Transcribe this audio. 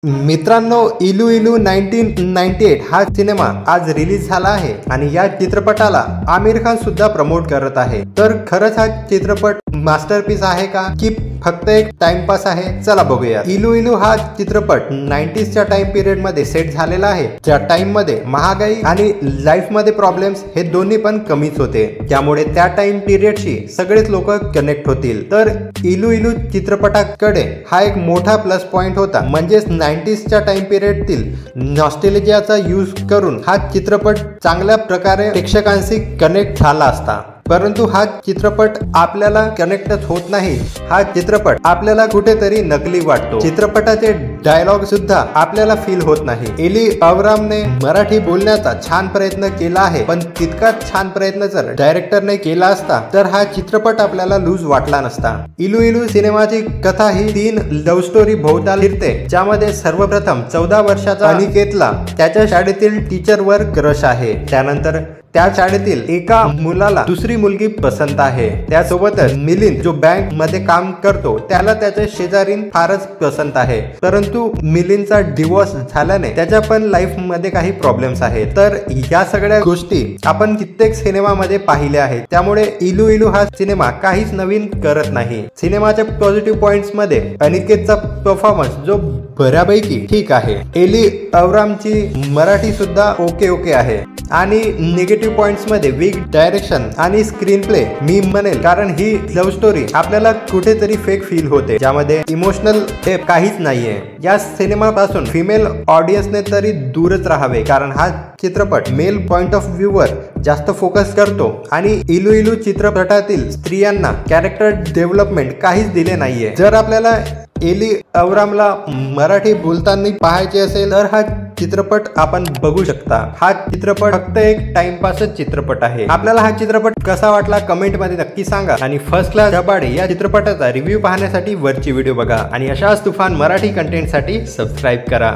मित्रांनो, इलू इलू 1998 हा सिनेमा आज रिलीज झाला आहे आणि या चित्रपटाला आमिर खान सुद्धा प्रमोट करत आहे। तर खरंच हा चित्रपट मास्टरपीस आहे का की फक्त एक टाइमपास आहे? चला बघूया। इलू इलू हा चित्रपट 90s च्या टाइम पिरियड मध्ये सेट झालेला आहे, ज्या टाइम मध्ये महागाई आणि लाईफ मध्ये प्रॉब्लेम्स हे दोन्ही पण कमीच होते, त्यामुळे त्या टाइम पिरियडशी सगळेच लोक कनेक्ट होतील। तर इलू इलू चित्रपटाकडे हा एक मोठा प्लस पॉइंट होता, म्हणजेच 90s च्या टाइम पिरियडतील नॉस्टॅल्जियाचा यूज करून हा चित्रपट चांगल्या प्रकारे प्रेक्षकांशी कनेक्ट झाला असता। परंतु हा चित्रपट आपल्याला कनेक्टच होत नाही, हा चित्रपट आपल्याला कुठेतरी नकली वाटतो। चित्रपटाचे डायलॉग सुद्धा आपल्याला फील होत नाही। एली अवरामने मराठी बोलण्याचा छान प्रयत्न केला आहे, पण तितकाच छान प्रयत्न जर डायरेक्टरने केला असता तर हा चित्रपट आपल्याला लूज वाटला नसता। इलू इलू सिनेमाची कथा ही 3 लव्ह स्टोरी भोवताल फिरते, ज्यामध्ये सर्वप्रथम 14 वर्षाचा अनिकेतला त्याच्या शाळेतील टीचरवर क्रश आहे। त्यानंतर त्या शाळेतील एका मुलाला दुसरी मुलगी पसंत आहे। त्यासोबतच मिलिंद जो बँक मध्ये काम करतो त्याला त्याच्या शेजारीन फारच पसंत आहे, परंतु मिलिंदचा डिवोर्स झाल्याने त्याच्या पण लाईफ मध्ये काही प्रॉब्लेम्स आहेत। तर या सगळ्या गोष्टी आपण कित्येक सिनेमामध्ये पाहिल्या आहेत, त्यामुळे इलू इलू हा सिनेमा काहीच नवीन करत नाही। सिनेमाच्या पॉझिटिव्ह पॉइंट्स मध्ये अनिकेतचा परफॉर्मन्स जो बऱ्यापैकी ठीक आहे, एली अवरामची मराठी सुद्धा ओके आहे आणि निगेटिव्ह पॉइंट्स मध्ये वीक डायरेक्शन आणि स्क्रीन प्ले मी म्हणेल, कारण ही लव्ह स्टोरी आपल्याला कुठेतरी फेक फील होते, ज्यामध्ये इमोशनल डेप्थ काहीच नाहीये। या सिनेमापासून फिमेल ऑडियन्सने तरी दूरच राहावे, कारण हा चित्रपट मेल पॉइंट ऑफ व्ह्यू वर जास्त फोकस करतो आणि इलू इलू चित्रपटातील स्त्रियांना कॅरेक्टर डेव्हलपमेंट काहीच दिले नाहीये। जर आपल्याला एली अवरामला मराठी बोलताना पाहायचे असेल तर हा चित्रपट आपण बघू शकता। हा चित्रपट फक्त एक टाइमपासच चित्रपट आहे। आपल्याला हा चित्रपट कसा वाटला कमेंट मध्ये नक्की सांगा आणि फर्स्ट क्लास दबाडे या चित्रपटाचा रिव्ह्यू पाहण्यासाठी वरची व्हिडिओ बघा आणि अशाच तुफान मराठी कंटेंट साठी सबस्क्राइब करा।